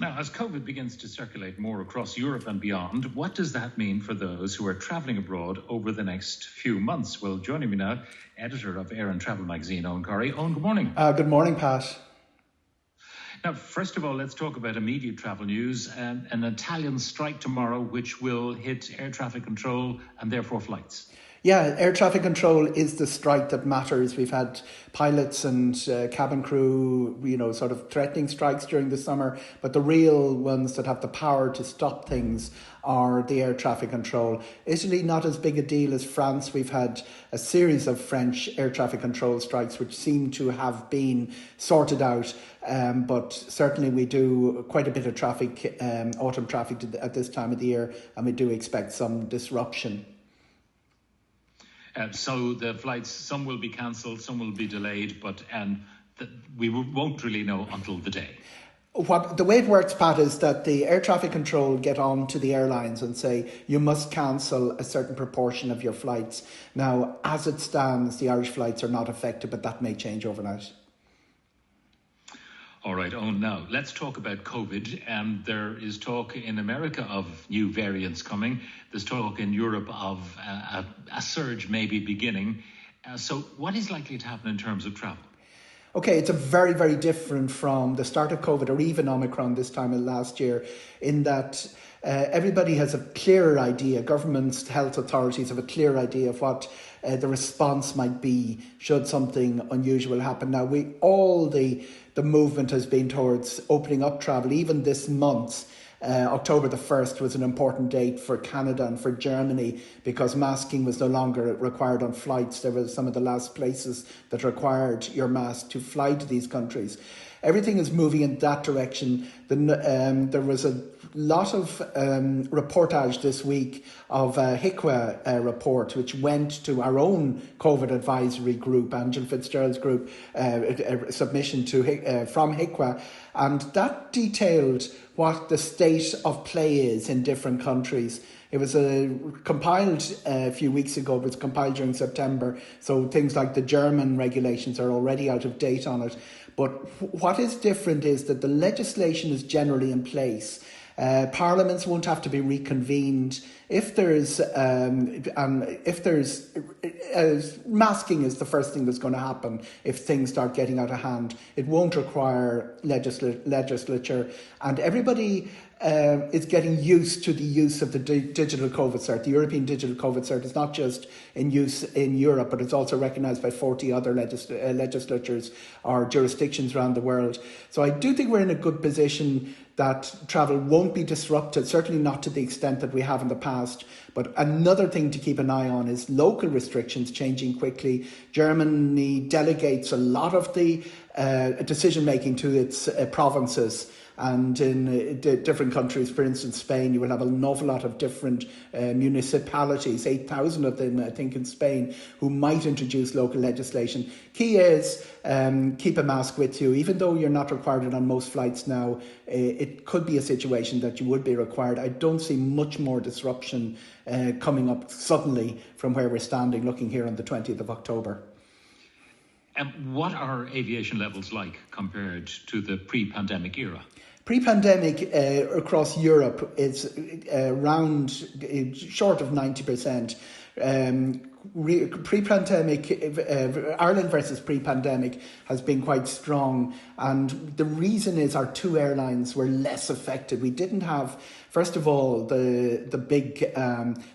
Now, as COVID begins to circulate more across Europe and beyond, what does that mean for those who are travelling abroad over the next few months? Well, joining me now, editor of Air and Travel magazine, Eoghan Corry. Eoghan, good morning. Good morning, Pat. Now, first of all, let's talk about immediate travel news. An Italian strike tomorrow, which will hit air traffic control and therefore flights. Yeah, air traffic control is the strike that matters. We've had pilots and cabin crew, sort of threatening strikes during the summer, but the real ones that have the power to stop things are the air traffic control. Italy, not as big a deal as France. We've had a series of French air traffic control strikes which seem to have been sorted out, but certainly we do quite a bit of traffic, autumn traffic at this time of the year, and we do expect some disruption. So the flights, some will be cancelled, some will be delayed, but we won't really know until the day. The way it works, Pat, is that the air traffic control get on to the airlines and say you must cancel a certain proportion of your flights. Now, as it stands, the Irish flights are not affected, but that may change overnight. All right, Eoghan, now let's talk about COVID. There is talk in America of new variants coming. There's talk in Europe of a surge maybe beginning. So what is likely to happen in terms of travel? Okay, it's a very, very different from the start of COVID or even Omicron this time of last year, in that everybody has a clearer idea. Governments, health authorities have a clear idea of what the response might be should something unusual happen. Now, the movement has been towards opening up travel. Even this month, October the 1st was an important date for Canada and for Germany because masking was no longer required on flights. There were some of the last places that required your mask to fly to these countries. Everything is moving in that direction. There was a lot of reportage this week of a HICWA report, which went to our own COVID advisory group, Angela Fitzgerald's group, a submission from HICWA, and that detailed what the state of play is in different countries. It was compiled a few weeks ago. It was compiled during September. So things like the German regulations are already out of date on it. But what is different is that the legislation is generally in place. Parliaments won't have to be reconvened. If there's masking is the first thing that's going to happen if things start getting out of hand. It won't require legislature, and everybody is getting used to the use of the digital COVID cert. The European digital COVID cert is not just in use in Europe, but it's also recognised by 40 other legislatures or jurisdictions around the world. So I do think we're in a good position that travel won't be disrupted, certainly not to the extent that we have in the past. But another thing to keep an eye on is local restrictions changing quickly. Germany delegates a lot of the decision-making to its provinces. And in different countries, for instance, Spain, you will have an awful lot of different municipalities, 8,000 of them, I think, in Spain, who might introduce local legislation. Key is keep a mask with you. Even though you're not required it on most flights now, it could be a situation that you would be required. I don't see much more disruption coming up suddenly from where we're standing, looking here on the 20th of October. What are aviation levels like compared to the pre-pandemic era? Pre-pandemic across Europe is around short of 90%. Pre-pandemic, Ireland versus pre-pandemic has been quite strong, and the reason is our two airlines were less affected. We didn't have, first of all, the big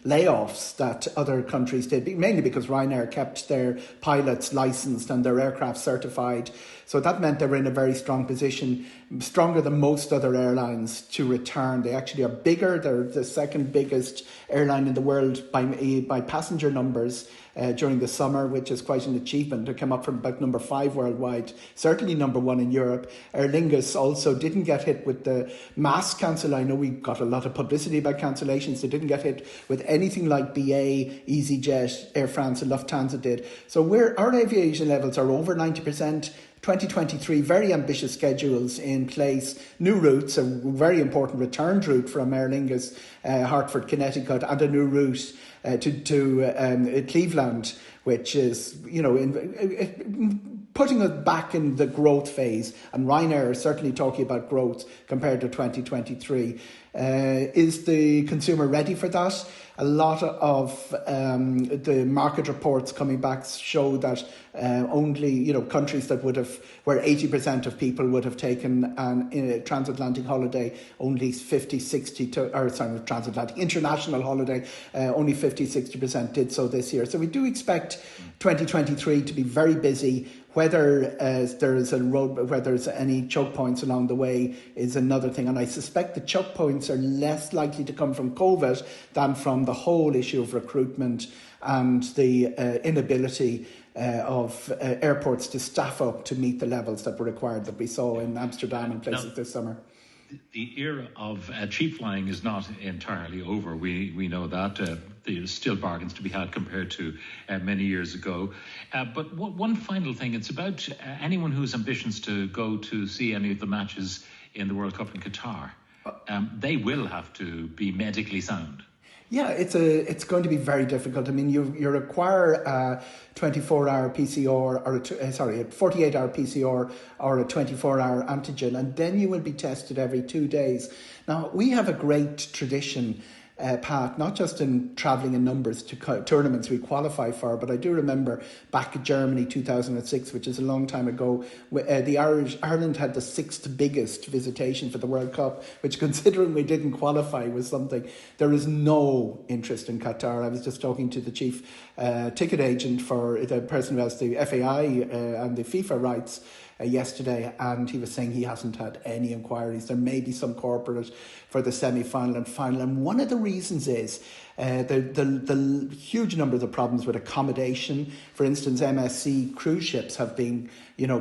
layoffs that other countries did, mainly because Ryanair kept their pilots licensed and their aircraft certified. So that meant they were in a very strong position, stronger than most other airlines to return. They actually are bigger. They're the second biggest airline in the world by passenger numbers during the summer, which is quite an achievement to come up from about number 5 worldwide, certainly number 1 in Europe. Aer Lingus also didn't get hit with the mass cancel. I know we got a lot of publicity about cancellations. They didn't get hit with anything like BA, EasyJet, Air France and Lufthansa did. So our aviation levels are over 90%. 2023, very ambitious schedules in place. New routes, a very important return route from Aer Lingus, Hartford, Connecticut, and a new route to Cleveland, which is, putting it back in the growth phase, and Ryanair is certainly talking about growth compared to 2023. Is the consumer ready for that? A lot of the market reports coming back show that only countries that would have, where 80% of people would have taken a transatlantic holiday, only transatlantic international holiday, only 50-60% did so this year. So we do expect 2023 to be very busy. Whether there's any choke points along the way is another thing, and I suspect the choke points are less likely to come from COVID than from the whole issue of recruitment and the inability of airports to staff up to meet the levels that were required, that we saw in Amsterdam and places this summer. The era of cheap flying is not entirely over. We know that. There's still bargains to be had compared to many years ago. But one final thing, it's about anyone who's ambitions to go to see any of the matches in the World Cup in Qatar. They will have to be medically sound. Yeah, it's going to be very difficult. I mean, you require a 24-hour PCR or a 48-hour PCR or a 24-hour antigen, and then you will be tested every 2 days. Now, we have a great tradition, Pat, not just in travelling in numbers to tournaments we qualify for, but I do remember back in Germany 2006, which is a long time ago, Ireland had the 6th biggest visitation for the World Cup, which, considering we didn't qualify, was something. There is no interest in Qatar. I was just talking to the chief ticket agent for the person who has the FAI and the FIFA rights yesterday, and he was saying he hasn't had any inquiries. There may be some corporate for the semi-final and final, and one of the reasons is the huge number of the problems with accommodation. For instance, MSC cruise ships have been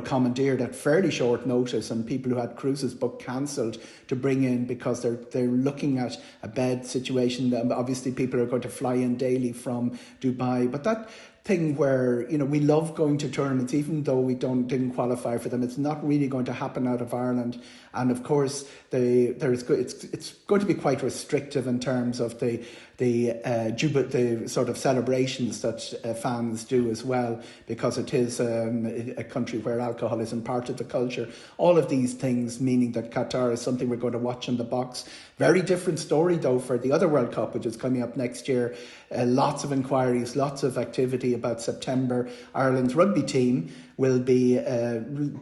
commandeered at fairly short notice, and people who had cruises booked cancelled to bring in because they're looking at a bed situation. Obviously people are going to fly in daily from Dubai, but that thing where we love going to tournaments even though we didn't qualify for them, it's not really going to happen out of Ireland. And of course it's going to be quite restrictive in terms of the sort of celebrations that fans do as well, because it is a country where alcohol isn't part of the culture. All of these things meaning that Qatar is something we're going to watch in the box. Very different story though for the other World Cup, which is coming up next year. Lots of inquiries, lots of activity about September. Ireland's rugby team will be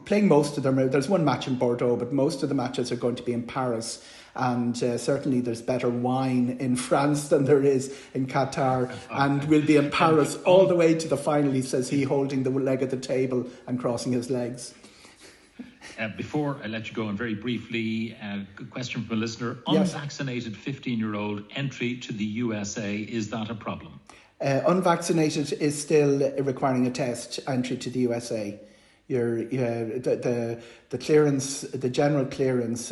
playing most of them. There's one match in Bordeaux, but most of the matches are going to be in Paris. And certainly there's better wine in France than there is in Qatar, and we'll be in Paris all the way to the final, he says, he holding the leg of the table and crossing his legs. Before I let you go, and very briefly, a question from a listener. Yes. Unvaccinated 15-year-old entry to the USA, is that a problem? Unvaccinated is still requiring a test entry to the USA. The clearance, the general clearance,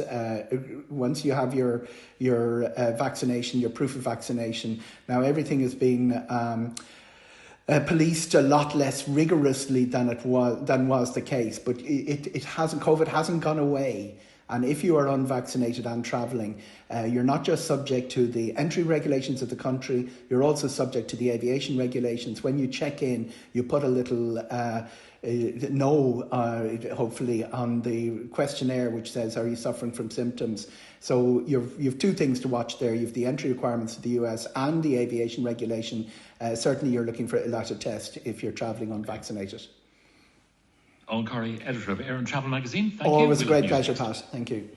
once you have your vaccination, your proof of vaccination. Now everything is being policed a lot less rigorously than was the case, but COVID hasn't gone away. And if you are unvaccinated and travelling, you're not just subject to the entry regulations of the country, you're also subject to the aviation regulations. When you check in, you put a little hopefully, on the questionnaire which says, are you suffering from symptoms? So you've two things to watch there. You've the entry requirements of the US and the aviation regulation. Certainly you're looking for a latter test if you're travelling unvaccinated. Eoghan Corry, editor of Air and Travel magazine. Thank you. Always a great pleasure, Pat. Thank you.